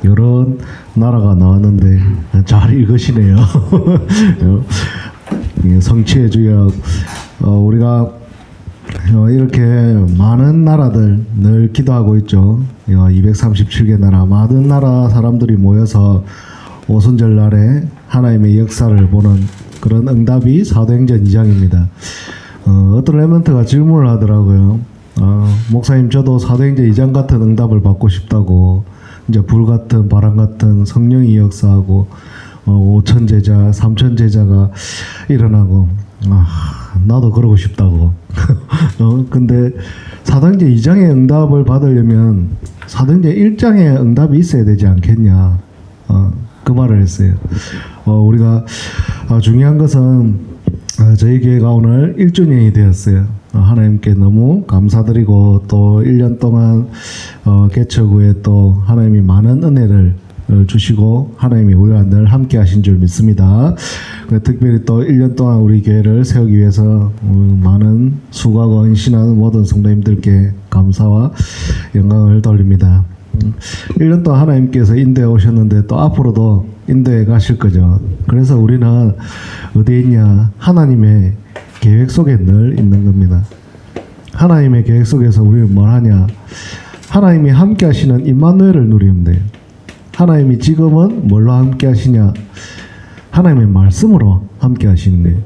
여러 나라가 나왔는데 잘 읽으시네요. 성취의 주역, 우리가 이렇게 많은 나라들 늘 기도하고 있죠. 237개 나라, 많은 나라 사람들이 모여서 오순절 날에 하나님의 역사를 보는 그런 응답이 사도행전 2장입니다. 어떤 레먼트가 질문을 하더라고요. 목사님, 저도 사도행전 2장 같은 응답을 받고 싶다고. 이제 불 같은, 바람 같은 성령이 역사하고 5천 제자, 3천 제자가 일어나고, 나도 그러고 싶다고. 근데 사도행전 2장의 응답을 받으려면 사도행전 1장의 응답이 있어야 되지 않겠냐. 그 말을 했어요. 우리가 중요한 것은 저희 교회가 오늘 1주년이 되었어요. 하나님께 너무 감사드리고 또 1년 동안 개척 후에 또 하나님이 많은 은혜를 주시고 하나님이 우리와 늘 함께 하신 줄 믿습니다. 특별히 또 1년 동안 우리 교회를 세우기 위해서 많은 수고하고 헌신하는 모든 성도님들께 감사와 영광을 돌립니다. 1년 동안 하나님께서 인도해 오셨는데 또 앞으로도 인도해 가실 거죠. 그래서 우리는 어디에 있냐? 하나님의 계획 속에 늘 있는 겁니다. 하나님의 계획 속에서 우리는 뭘 하냐? 하나님이 함께 하시는 임마누엘을 누리면 돼요. 하나님이 지금은 뭘로 함께 하시냐? 하나님의 말씀으로 함께 하시는 거예요.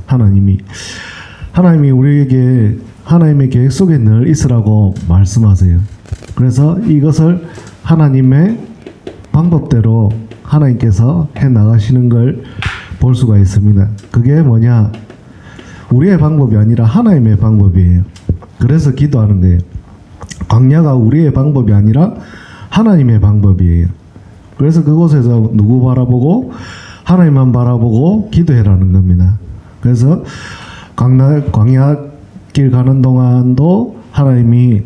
하나님이 우리에게 하나님의 계획 속에 늘 있으라고 말씀하세요. 그래서 이것을 하나님의 방법대로 하나님께서 해 나가시는 걸 볼 수가 있습니다. 그게 뭐냐? 우리의 방법이 아니라 하나님의 방법이에요. 그래서 기도하는 거예요. 광야가 우리의 방법이 아니라 하나님의 방법이에요. 그래서 그곳에서 누구 바라보고 하나님만 바라보고 기도해라는 겁니다. 그래서 광야 길 가는 동안도 하나님이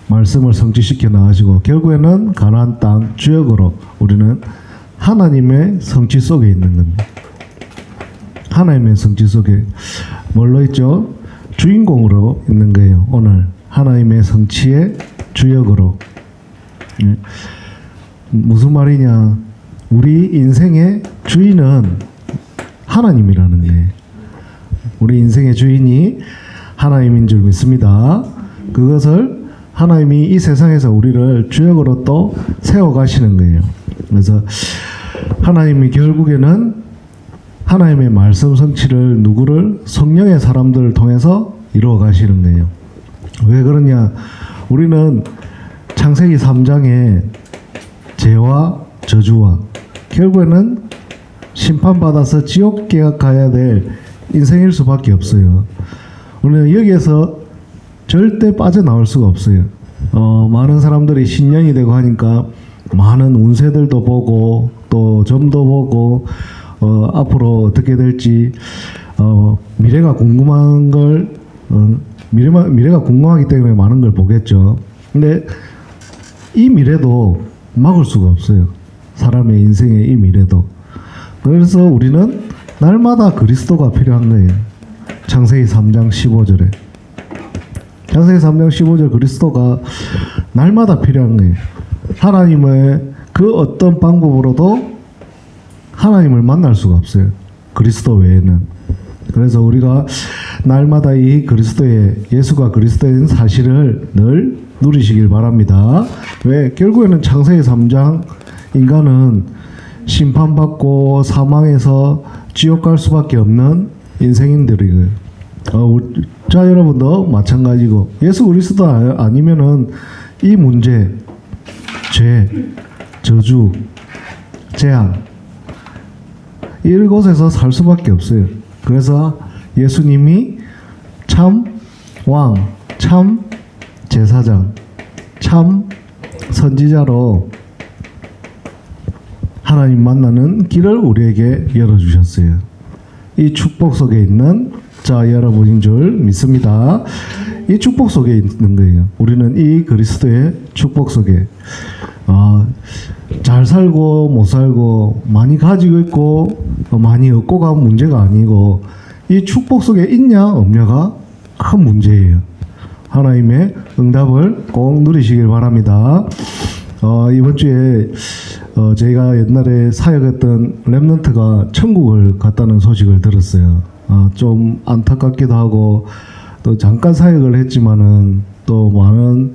말씀을 성취시켜 나가시고 결국에는 가나안 땅 주역으로 우리는 하나님의 성취 속에 있는 겁니다. 하나님의 성취 속에 뭘로 있죠? 주인공으로 있는 거예요. 오늘 하나님의 성취의 주역으로. 무슨 말이냐? 우리 인생의 주인은 하나님이라는 거예요. 우리 인생의 주인이 하나님인 줄 믿습니다. 그것을 하나님이 이 세상에서 우리를 주역으로 또 세워가시는 거예요. 그래서 하나님이 결국에는 하나님의 말씀 성취를 누구를? 성령의 사람들을 통해서 이루어 가시는 거예요. 왜 그러냐? 우리는 창세기 3장에 죄와 저주와 결국에는 심판받아서 지옥에 가야 될 인생일 수밖에 없어요. 우리는 여기에서 절대 빠져나올 수가 없어요. 많은 사람들이 신년이 되고 하니까 많은 운세들도 보고 또 점도 보고 앞으로 어떻게 될지 미래가 궁금한 걸 미래가 궁금하기 때문에 많은 걸 보겠죠. 근데 이 미래도 막을 수가 없어요. 사람의 인생의 이 미래도. 그래서 우리는 날마다 그리스도가 필요한 거예요. 창세기 3장 15절에 창세기 3장 15절 그리스도가 날마다 필요한 거예요. 하나님의 그 어떤 방법으로도 하나님을 만날 수가 없어요. 그리스도 외에는. 그래서 우리가 날마다 이 예수가 그리스도인 사실을 늘 누리시길 바랍니다. 왜? 결국에는 창세기 3장 인간은 심판받고 사망해서 지옥 갈 수밖에 없는 인생인들이고요. 자, 여러분도 마찬가지고 예수 그리스도 아니면은 이 문제, 죄, 저주, 재앙 이곳에서 살 수밖에 없어요. 그래서 예수님이 참 왕, 참 제사장, 참 선지자로 하나님 만나는 길을 우리에게 열어주셨어요. 이 축복 속에 있는 자 여러분인 줄 믿습니다. 이 축복 속에 있는 거예요. 우리는 이 그리스도의 축복 속에 잘 살고 못 살고 많이 가지고 있고 많이 얻고가 문제가 아니고 이 축복 속에 있냐 없냐가 큰 문제예요. 하나님의 응답을 꼭 누리시길 바랍니다. 이번 주에 제가 옛날에 사역했던 렘넌트가 천국을 갔다는 소식을 들었어요. 좀 안타깝기도 하고 또 잠깐 사역을 했지만은 또 많은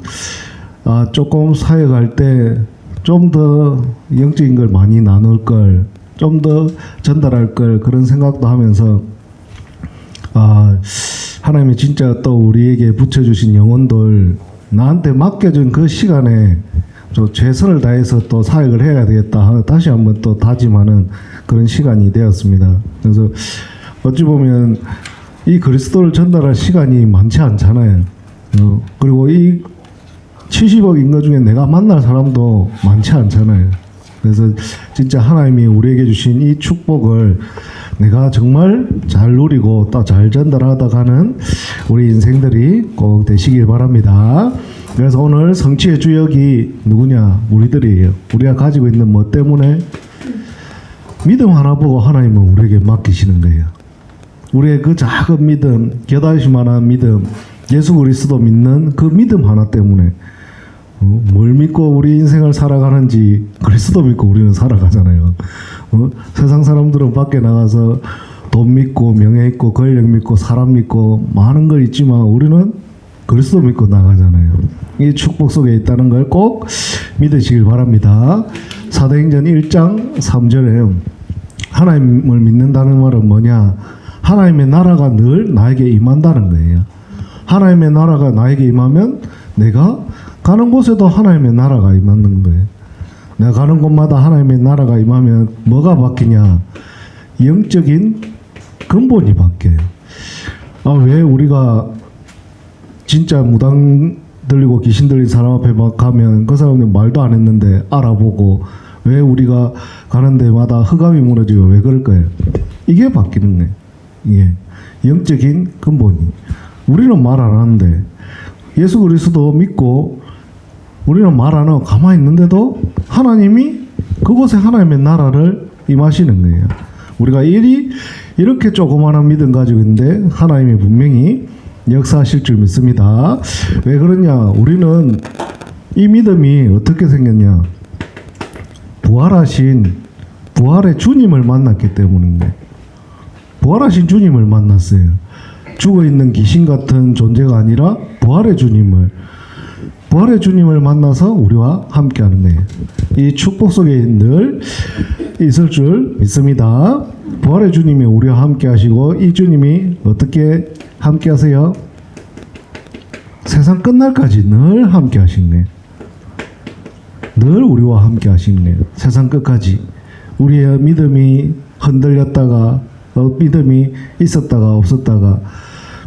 조금 사역할 때 좀 더 영적인 걸 많이 나눌 걸, 좀 더 전달할 걸 그런 생각도 하면서 하나님이 진짜 또 우리에게 붙여주신 영혼들 나한테 맡겨준 그 시간에 또 최선을 다해서 또 사역을 해야 되겠다 다시 한번 또 다짐하는 그런 시간이 되었습니다. 그래서 어찌 보면 이 그리스도를 전달할 시간이 많지 않잖아요. 그리고 이 70억 인구 중에 내가 만날 사람도 많지 않잖아요. 그래서 진짜 하나님이 우리에게 주신 이 축복을 내가 정말 잘 누리고 또 잘 전달하다 가는 우리 인생들이 꼭 되시길 바랍니다. 그래서 오늘 성취의 주역이 누구냐? 우리들이에요. 우리가 가지고 있는 뭐 때문에 믿음 하나 보고 하나님은 우리에게 맡기시는 거예요. 우리의 그 작은 믿음, 겨다시만한 믿음, 예수 그리스도 믿는 그 믿음 하나 때문에 뭘 믿고 우리 인생을 살아가는지 그리스도 믿고 우리는 살아가잖아요. 세상 사람들은 밖에 나가서 돈 믿고 명예 있고 권력 믿고 사람 믿고 많은 걸 있지만 우리는 그리스도 믿고 나가잖아요. 이 축복 속에 있다는 걸 꼭 믿으시길 바랍니다. 사도행전 1장 3절에 하나님을 믿는다는 말은 뭐냐? 하나님의 나라가 늘 나에게 임한다는 거예요. 하나님의 나라가 나에게 임하면 내가 가는 곳에도 하나님의 나라가 임하는 거예요. 내가 가는 곳마다 하나님의 나라가 임하면 뭐가 바뀌냐? 영적인 근본이 바뀌어요. 왜 우리가 진짜 무당 들리고 귀신 들린 사람 앞에 막 가면 그 사람들 말도 안 했는데 알아보고 왜 우리가 가는 데마다 흑암이 무너지고 왜 그럴까요? 이게 바뀌는 거예요. 이게 영적인 근본이. 우리는 말 안 하는데 예수 그리스도 믿고 우리는 말 안 하고 가만히 있는데도 하나님이 그곳에 하나님의 나라를 임하시는 거예요. 우리가 이렇게 조그마한 믿음 가지고 있는데 하나님이 분명히 역사하실 줄 믿습니다. 왜 그러냐? 우리는 이 믿음이 어떻게 생겼냐? 부활의 주님을 만났기 때문인데 부활하신 주님을 만났어요. 죽어있는 귀신 같은 존재가 아니라 부활의 주님을 만나서 우리와 함께하는 거예요. 이 축복 속에 늘 있을 줄 믿습니다. 부활의 주님이 우리와 함께하시고 이 주님이 어떻게 함께하세요? 세상 끝날까지 늘 함께하시네. 늘 우리와 함께하시네. 세상 끝까지 우리의 믿음이 흔들렸다가 믿음이 있었다가 없었다가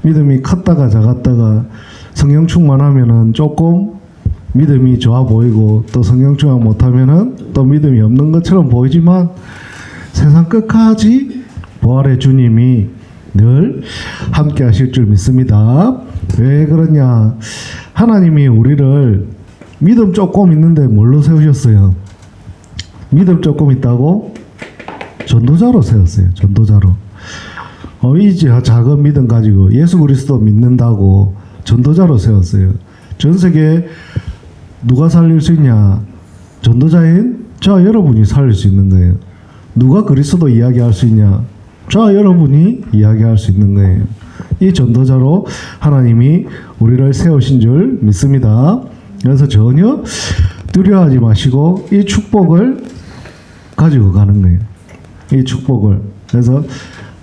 믿음이 컸다가 작았다가 성령 충만하면은 조금 믿음이 좋아 보이고 또 성령 충만 못하면은 또 믿음이 없는 것처럼 보이지만 세상 끝까지 부활의 주님이 늘 함께 하실 줄 믿습니다. 왜 그러냐? 하나님이 우리를 믿음 조금 있는데 뭘로 세우셨어요? 믿음 조금 있다고? 전도자로 세웠어요. 전도자로. 이제 작은 믿음 가지고 예수 그리스도 믿는다고 전도자로 세웠어요. 전 세계에 누가 살릴 수 있냐? 전도자인 저 여러분이 살릴 수 있는 거예요. 누가 그리스도 이야기할 수 있냐? 저 여러분이 이야기할 수 있는 거예요. 이 전도자로 하나님이 우리를 세우신 줄 믿습니다. 그래서 전혀 두려워하지 마시고 이 축복을 가지고 가는 거예요. 이 축복을. 그래서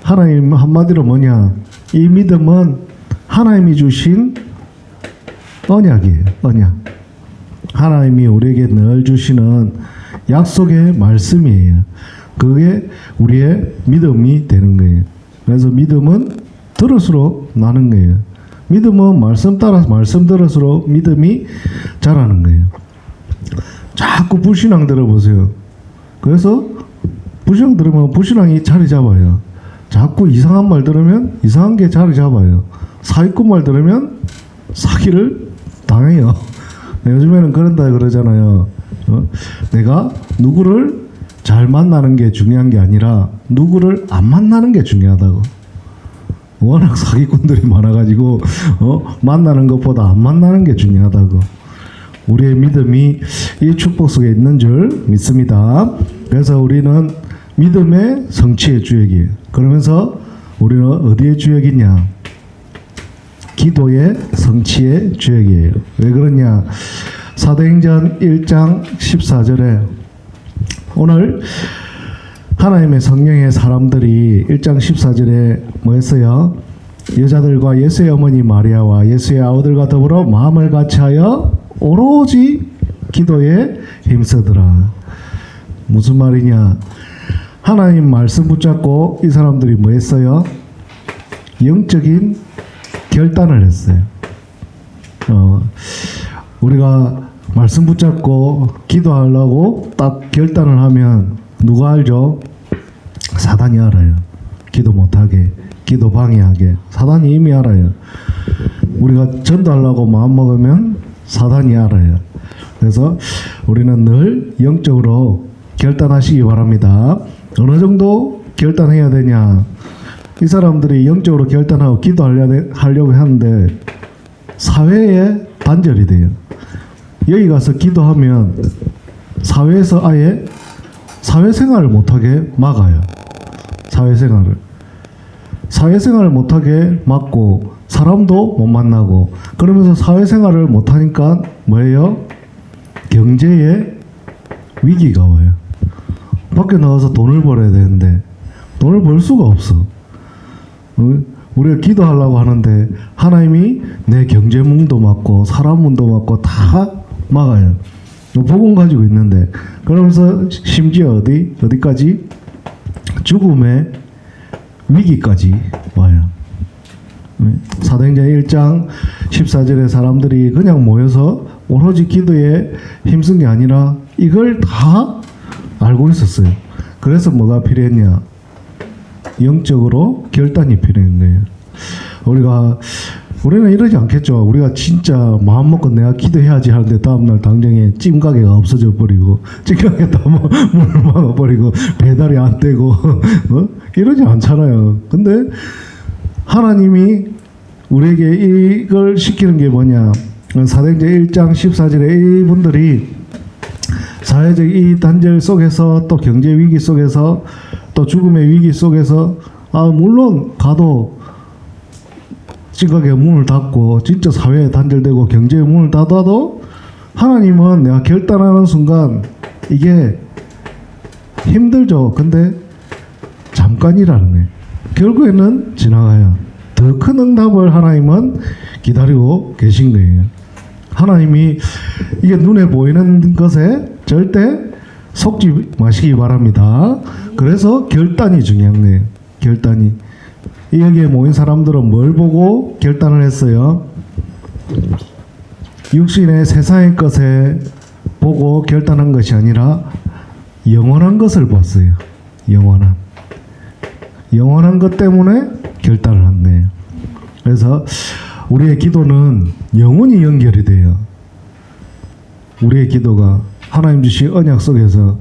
하나님 한마디로 뭐냐? 이 믿음은 하나님이 주신 언약이에요. 언약. 하나님이 우리에게 늘 주시는 약속의 말씀이에요. 그게 우리의 믿음이 되는 거예요. 그래서 믿음은 들을수록 나는 거예요. 믿음은 말씀 따라서 말씀 들을수록 믿음이 자라는 거예요. 자꾸 불신앙 들어보세요. 그래서 불신앙 들으면 불신앙이 자리 잡아요. 자꾸 이상한 말 들으면 이상한 게 자리 잡아요. 사기꾼 말 들으면 사기를 당해요. 요즘에는 그런다 그러잖아요. 내가 누구를 잘 만나는 게 중요한 게 아니라 누구를 안 만나는 게 중요하다고. 워낙 사기꾼들이 많아가지고 만나는 것보다 안 만나는 게 중요하다고. 우리의 믿음이 이 축복 속에 있는 줄 믿습니다. 그래서 우리는 믿음의 성취의 주역이에요. 그러면서 우리는 어디의 주역이냐? 기도의 성취의 주역이에요. 왜 그러냐? 사도행전 1장 14절에 오늘 하나님의 성령의 사람들이 1장 14절에 뭐 했어요? 여자들과 예수의 어머니 마리아와 예수의 아우들과 더불어 마음을 같이하여 오로지 기도에 힘쓰더라. 무슨 말이냐? 하나님 말씀 붙잡고 이 사람들이 뭐 했어요? 영적인 결단을 했어요. 우리가 말씀 붙잡고 기도하려고 딱 결단을 하면 누가 알죠? 사단이 알아요. 기도 못하게, 기도 방해하게. 사단이 이미 알아요. 우리가 전도하려고 마음먹으면 사단이 알아요. 그래서 우리는 늘 영적으로 결단하시기 바랍니다. 어느 정도 결단해야 되냐? 이 사람들이 영적으로 결단하고 기도하려고 하는데 사회에 단절이 돼요. 여기 가서 기도하면 사회에서 아예 사회생활을 못하게 막아요. 사회생활을 못하게 막고 사람도 못 만나고 그러면서 사회생활을 못하니까 뭐예요? 경제에 위기가 와요. 밖에 나가서 돈을 벌어야 되는데 돈을 벌 수가 없어. 우리가 기도하려고 하는데 하나님이 내 경제문도 막고 사람문도 막고 다 막아요. 복음 가지고 있는데 그러면서 심지어 어디까지? 죽음의 위기까지 와요. 사도행전 1장 14절에 사람들이 그냥 모여서 오로지 기도에 힘쓴 게 아니라 이걸 다 알고 있었어요. 그래서 뭐가 필요했냐? 영적으로 결단이 필요한 거예요. 우리는 이러지 않겠죠. 우리가 진짜 마음 먹고 내가 기도해야지 하는데 다음날 당장에 찜가게가 없어져 버리고 찜가게 다 문을 막아버리고 배달이 안 되고 이러지 않잖아요. 근데 하나님이 우리에게 이걸 시키는 게 뭐냐? 사도행전 1장 14절에 이분들이 사회적 이 단절 속에서 또 경제 위기 속에서 또 죽음의 위기 속에서 물론 가도 찌가게 문을 닫고 진짜 사회에 단절되고 경제의 문을 닫아도 하나님은 내가 결단하는 순간 이게 힘들죠. 근데 잠깐이라는 거예요. 결국에는 지나가요. 더 큰 응답을 하나님은 기다리고 계신 거예요. 하나님이 이게 눈에 보이는 것에 절대 속지 마시기 바랍니다. 그래서 결단이 중요한 거예요. 결단이. 여기에 모인 사람들은 뭘 보고 결단을 했어요? 육신의 세상의 것에 보고 결단한 것이 아니라 영원한 것을 봤어요. 영원한 것 때문에 결단을 한 거예요. 그래서 우리의 기도는 영원히 연결이 돼요. 우리의 기도가 하나님 주신 언약 속에서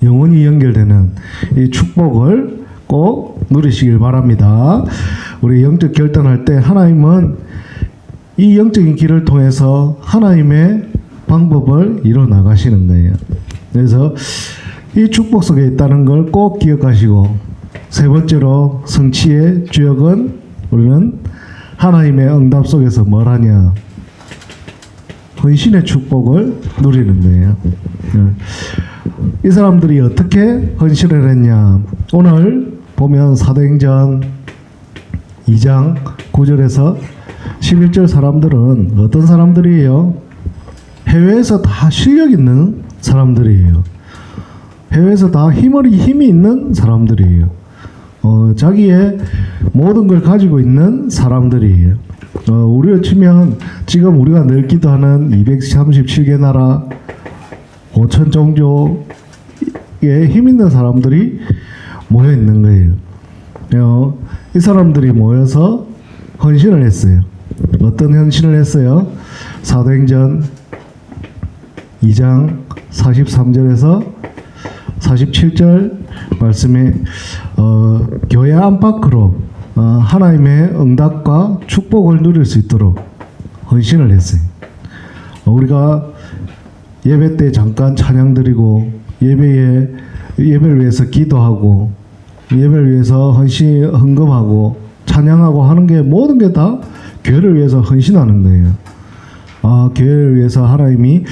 영원히 연결되는 이 축복을 꼭 누리시길 바랍니다. 우리 영적 결단할 때 하나님은 이 영적인 길을 통해서 하나님의 방법을 이뤄 나가시는 거예요. 그래서 이 축복 속에 있다는 걸 꼭 기억하시고, 세 번째로 성취의 주역은 우리는 하나님의 응답 속에서 뭘 하냐? 헌신의 축복을 누리는 거예요. 이 사람들이 어떻게 헌신을 했냐? 오늘 보면 사도행전 2장 9절에서 11절 사람들은 어떤 사람들이에요? 해외에서 다 실력 있는 사람들이에요. 해외에서 다 힘이 있는 사람들이에요. 자기의 모든 걸 가지고 있는 사람들이에요. 우리로 치면 지금 우리가 늘 기도하는 237개 나라 5천 종족의 힘 있는 사람들이 모여 있는 거예요. 이 사람들이 모여서 헌신을 했어요. 어떤 헌신을 했어요? 사도행전 2장 43절에서 47절 말씀에 교회 안팎으로 하나님의 응답과 축복을 누릴 수 있도록 헌신을 했어요. 우리가 예배 때 잠깐 찬양 드리고 예배를 위해서 기도하고 예배를 위해서 헌금하고 찬양하고 하는 게 모든 게 다 교회를 위해서 헌신하는 거예요. 교회를 위해서 하나님이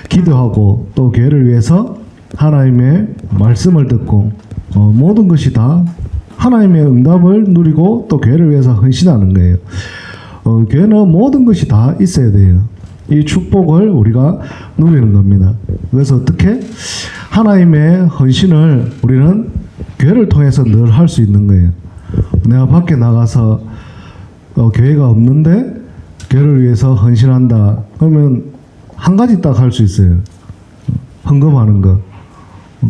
기도하고 또 교회를 위해서 하나님의 말씀을 듣고 모든 것이 다 하나님의 응답을 누리고 또 교회를 위해서 헌신하는 거예요. 교회는 모든 것이 다 있어야 돼요. 이 축복을 우리가 누리는 겁니다. 그래서 어떻게 하나님의 헌신을 우리는 교회를 통해서 늘 할 수 있는 거예요. 내가 밖에 나가서 교회가 없는데 교회를 위해서 헌신한다. 그러면 한 가지 딱 할 수 있어요. 헌금하는 거.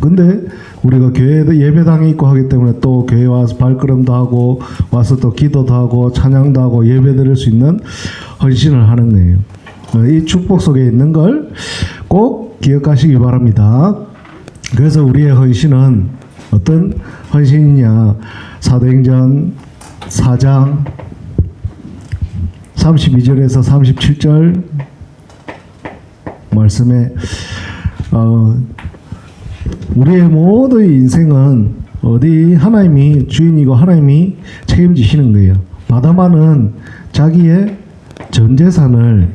근데 우리가 교회에 예배당에 있고 하기 때문에 또 교회 와서 발걸음도 하고 와서 또 기도도 하고 찬양도 하고 예배 드릴 수 있는 헌신을 하는 거예요. 이 축복 속에 있는 걸 꼭 기억하시기 바랍니다. 그래서 우리의 헌신은 어떤 헌신이냐? 사도행전 4장 32절에서 37절 말씀에 우리의 모든 인생은 어디 하나님이 주인이고 하나님이 책임지시는 거예요. 바다만은 자기의 전 재산을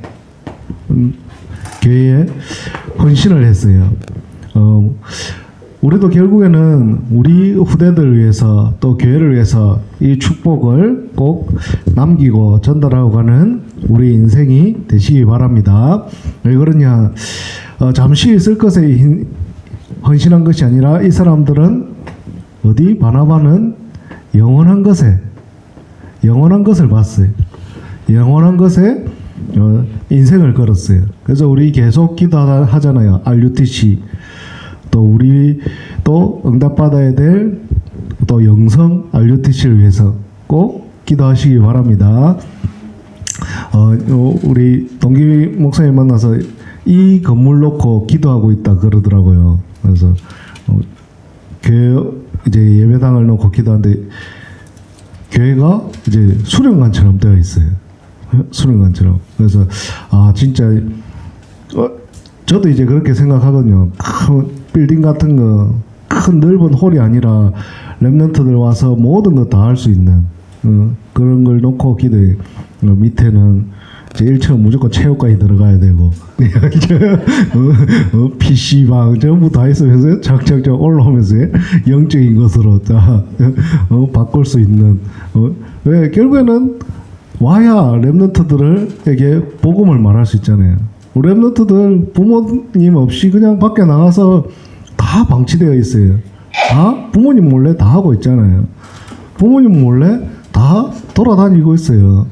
교회에 헌신을 했어요. 우리도 결국에는 우리 후대들을 위해서 또 교회를 위해서 이 축복을 꼭 남기고 전달하고 가는 우리 인생이 되시기 바랍니다. 왜 그러냐? 잠시 있을 것에 헌신한 것이 아니라 이 사람들은 어디 바나바는 영원한 것을 봤어요. 영원한 것에 인생을 걸었어요. 그래서 우리 계속 기도하잖아요. RUTC 또 우리 또 응답받아야 될 또 영성 RUTC를 위해서 꼭 기도하시기 바랍니다. 우리 동기 목사님 만나서 이 건물 놓고 기도하고 있다 그러더라고요. 그래서 교회 이제 예배당을 놓고 기도하는데 교회가 이제 수련관처럼 되어 있어요. 수련관처럼. 그래서 진짜 저도 이제 그렇게 생각하거든요. 큰 빌딩 같은 거, 큰 넓은 홀이 아니라 렘넌트들 와서 모든 거 다 할 수 있는 그런 걸 놓고 기도해. 밑에는 이제 1층은 무조건 체육관이 들어가야 되고 PC방 전부 다 있으면서 착착착 올라오면서 영적인 것으로 다 바꿀 수 있는 왜 결국에는 와야 렘넌트들에게 복음을 말할 수 있잖아요. 우리 렘넌트들 부모님 없이 그냥 밖에 나가서 다 방치되어 있어요. 다 부모님 몰래 다 하고 있잖아요. 부모님 몰래 다 돌아다니고 있어요.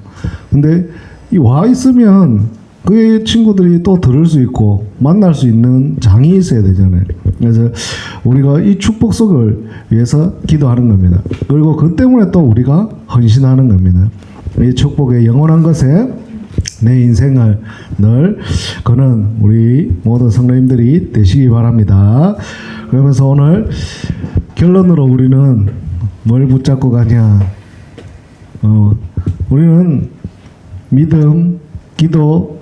근데 이 와 있으면 그 친구들이 또 들을 수 있고 만날 수 있는 장이 있어야 되잖아요. 그래서 우리가 이 축복 속을 위해서 기도하는 겁니다. 그리고 그 때문에 또 우리가 헌신하는 겁니다. 이 축복의 영원한 것에 내 인생을 늘 거는 우리 모든 성도님들이 되시기 바랍니다. 그러면서 오늘 결론으로 우리는 뭘 붙잡고 가냐? 우리는 믿음, 기도,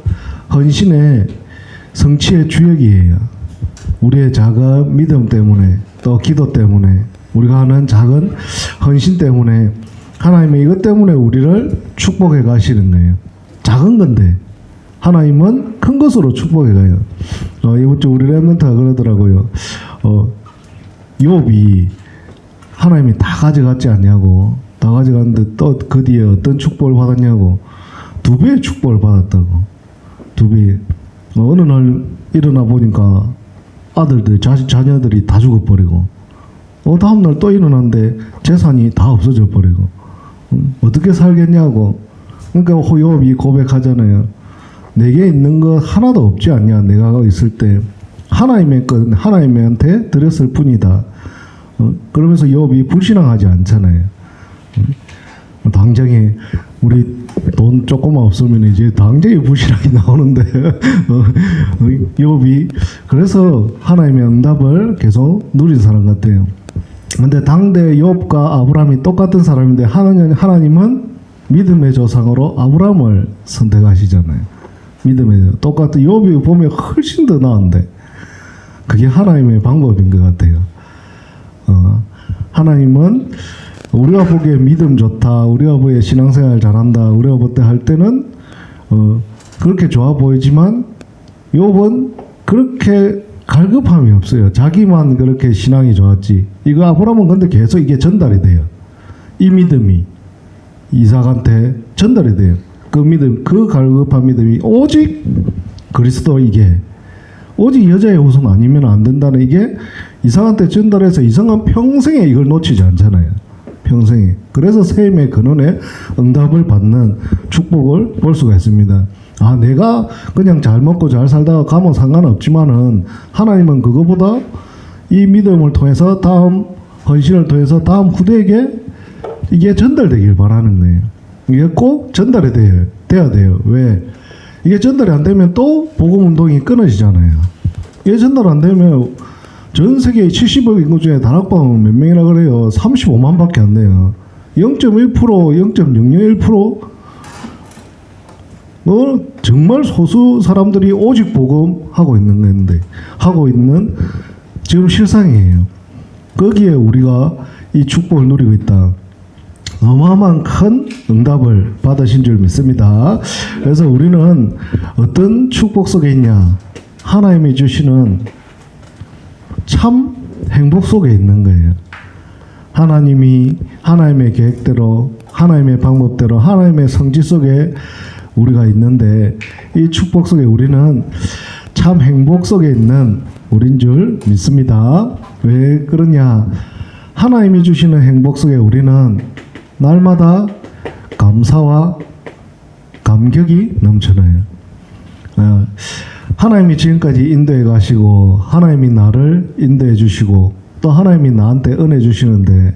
헌신의 성취의 주역이에요. 우리의 작은 믿음 때문에 또 기도 때문에 우리가 하는 작은 헌신 때문에 하나님의 이것 때문에 우리를 축복해 가시는 거예요. 작은 건데 하나님은 큰 것으로 축복해 가요. 이번 주 우리 렘넌트가 그러더라고요. 욥이 하나님이 다 가져갔지 않냐고. 다 가져갔는데 또 그 뒤에 어떤 축복을 받았냐고. 2배의 축복을 받았다고. 2배. 어느 날 일어나 보니까 아들들, 자녀들이 다 죽어버리고 다음날 또 일어났는데 재산이 다 없어져 버리고 어떻게 살겠냐고. 그러니까 욥이 고백하잖아요. 내게 있는 것 하나도 없지 않냐. 내가 있을 때 하나님의 것 하나님한테 드렸을 뿐이다. 그러면서 욥이 불신앙하지 않잖아요. 당장에 우리 돈 조금만 없으면 이제 당장에 불신앙이 나오는데 욥이 그래서 하나님의 응답을 계속 누린 사람 같아요. 근데 당대 욥과 아브라함이 똑같은 사람인데 하나님은 믿음의 조상으로 아브라함을 선택하시잖아요. 믿음에 대해. 똑같은 욥이 보면 훨씬 더 나은데 그게 하나님의 방법인 것 같아요. 하나님은 우리가 보기에 믿음 좋다, 우리가 보기에 신앙생활 잘한다, 우리가 볼 때 할 때는 그렇게 좋아 보이지만 욥은 그렇게 갈급함이 없어요. 자기만 그렇게 신앙이 좋았지. 이거 아브라함은 근데 계속 이게 전달이 돼요. 이 믿음이 이삭한테 전달이 돼요. 그 믿음, 그 갈급한 믿음이 오직 그리스도, 이게 오직 여자의 후손 아니면 안 된다는, 이게 이삭한테 전달해서 이삭은 평생에 이걸 놓치지 않잖아요. 평생에. 그래서 셈의 근원에 응답을 받는 축복을 볼 수가 있습니다. 아, 내가 그냥 잘 먹고 잘 살다가 가면 상관없지만은 하나님은 그거보다 이 믿음을 통해서 다음 헌신을 통해서 다음 후대에게 이게 전달되길 바라는 거예요. 이게 꼭 전달이 돼야 돼요. 왜? 이게 전달이 안 되면 또 복음 운동이 끊어지잖아요. 이게 전달 안 되면 전 세계 70억 인구 중에 다락방은 몇 명이라 그래요? 35만밖에 안 돼요. 0.1%, 0.001%? 정말 소수 사람들이 오직 복음 하고 있는 건데, 하고 있는 지금 실상이에요. 거기에 우리가 이 축복을 누리고 있다. 어마어마한 큰 응답을 받으신 줄 믿습니다. 그래서 우리는 어떤 축복 속에 있냐? 하나님이 주시는 참 행복 속에 있는 거예요. 하나님이 하나님의 계획대로, 하나님의 방법대로, 하나님의 성지 속에 우리가 있는데, 이 축복 속에 우리는 참 행복 속에 있는 우린 줄 믿습니다. 왜 그러냐? 하나님이 주시는 행복 속에 우리는 날마다 감사와 감격이 넘쳐나요. 하나님이 지금까지 인도해 가시고, 하나님이 나를 인도해 주시고, 또 하나님이 나한테 은혜 주시는데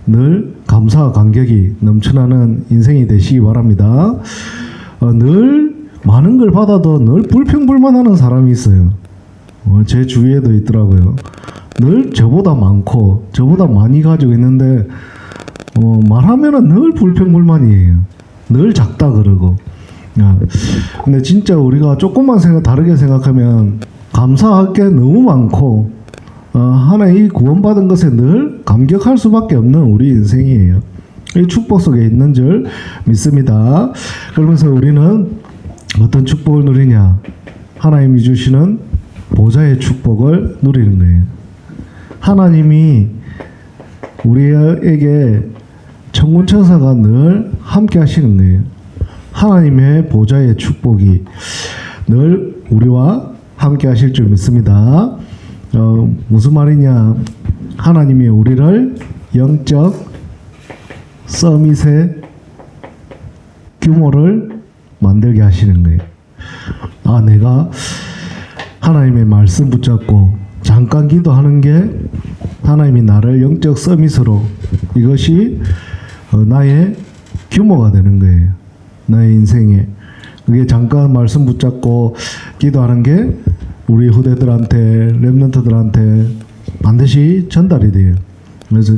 늘 감사와 감격이 넘쳐나는 인생이 되시기 바랍니다. 늘 많은 걸 받아도 늘 불평불만하는 사람이 있어요. 제 주위에도 있더라고요. 늘 저보다 많고 저보다 많이 가지고 있는데 말하면은 늘 불평불만이에요. 늘 작다 그러고. 근데 진짜 우리가 조금만 다르게 생각하면 감사할 게 너무 많고 하나의 구원받은 것에 늘 감격할 수밖에 없는 우리 인생이에요. 이 축복 속에 있는 줄 믿습니다. 그러면서 우리는 어떤 축복을 누리냐? 하나님이 주시는 보좌의 축복을 누리는 거예요. 하나님이 우리에게 천군천사가 늘 함께 하시는 거예요. 하나님의 보좌의 축복이 늘 우리와 함께 하실 줄 믿습니다. 무슨 말이냐? 하나님이 우리를 영적 서밋의 규모를 만들게 하시는 거예요. 아, 내가 하나님의 말씀 붙잡고 잠깐 기도하는 게 하나님이 나를 영적 서밋으로, 이것이 나의 규모가 되는 거예요. 나의 인생에. 그게 잠깐 말씀 붙잡고 기도하는 게 우리 후대들한테, 렘넌트들한테 반드시 전달이 돼요. 그래서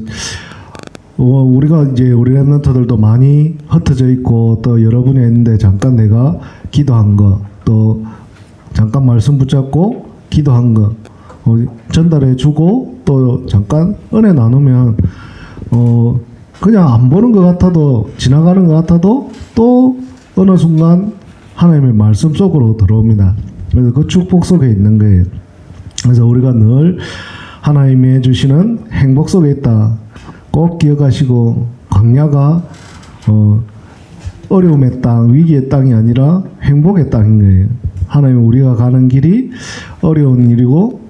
우리가 이제 우리 렘넌트들도 많이 흩어져 있고, 또 여러분이 있는데 잠깐 내가 기도한 거, 또 잠깐 말씀 붙잡고 기도한 거 전달해 주고, 또 잠깐 은혜 나누면 그냥 안 보는 것 같아도, 지나가는 것 같아도 또 어느 순간 하나님의 말씀 속으로 들어옵니다. 그래서 그 축복 속에 있는 거예요. 그래서 우리가 늘 하나님이 주시는 행복 속에 있다. 꼭 기억하시고, 광야가 어려움의 땅, 위기의 땅이 아니라 행복의 땅인 거예요. 하나님, 우리가 가는 길이 어려운 일이고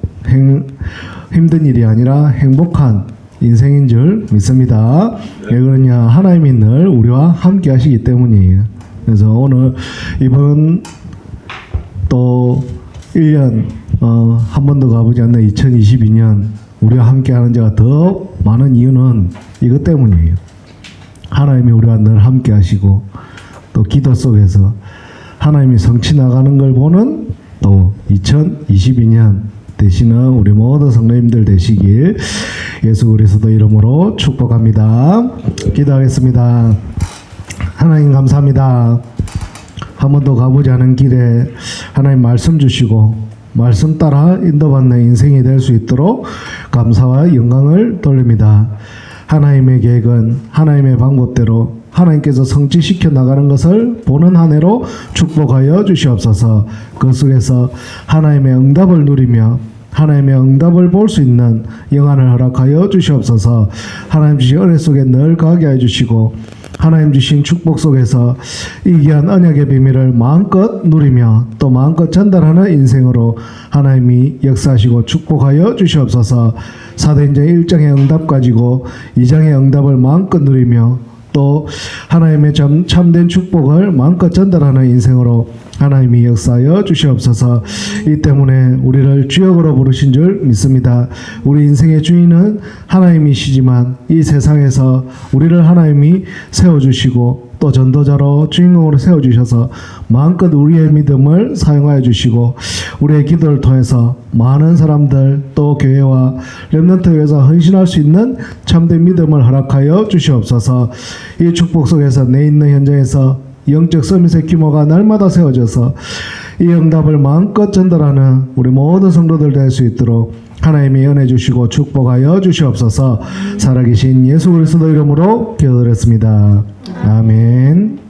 힘든 일이 아니라 행복한 인생인 줄 믿습니다. 왜 그러냐? 하나님이 늘 우리와 함께 하시기 때문이에요. 그래서 오늘 이번 또 1년 한 번도 가보지 않는 2022년 우리와 함께 하는 자가 더 많은 이유는 이것 때문이에요. 하나님이 우리와 늘 함께 하시고, 또 기도 속에서 하나님이 성취 나가는 걸 보는 또 2022년 되시는 우리 모든 성도님들 되시길 예수 그리스도 이름으로 축복합니다. 기도하겠습니다. 하나님 감사합니다. 한 번 더 가보자 하는 길에 하나님 말씀 주시고 말씀 따라 인도받는 인생이 될 수 있도록 감사와 영광을 돌립니다. 하나님의 계획은 하나님의 방법대로 하나님께서 성취시켜 나가는 것을 보는 한 해로 축복하여 주시옵소서. 그 속에서 하나님의 응답을 누리며 하나님의 응답을 볼 수 있는 영안을 허락하여 주시옵소서. 하나님 주신 은혜 속에 늘 가게 해주시고 하나님 주신 축복 속에서 이 귀한 언약의 비밀을 마음껏 누리며 또 마음껏 전달하는 인생으로 하나님이 역사하시고 축복하여 주시옵소서. 사도행전 1장의 응답 가지고 2장의 응답을 마음껏 누리며 또 하나님의 참된 축복을 마음껏 전달하는 인생으로 하나님이 역사하여 주시옵소서. 이 때문에 우리를 주역으로 부르신 줄 믿습니다. 우리 인생의 주인은 하나님이시지만 이 세상에서 우리를 하나님이 세워주시고 또 전도자로 주인공으로 세워주셔서 마음껏 우리의 믿음을 사용하여 주시고 우리의 기도를 통해서 많은 사람들 또 교회와 렘넌트 위해서 헌신할 수 있는 참된 믿음을 허락하여 주시옵소서. 이 축복 속에서 내 있는 현장에서 영적 서밋의 규모가 날마다 세워져서 이 응답을 마음껏 전달하는 우리 모든 성도들 될 수 있도록 하나님이 은혜 주시고 축복하여 주시옵소서. 살아계신 예수 그리스도 이름으로 기도드렸습니다. 아멘.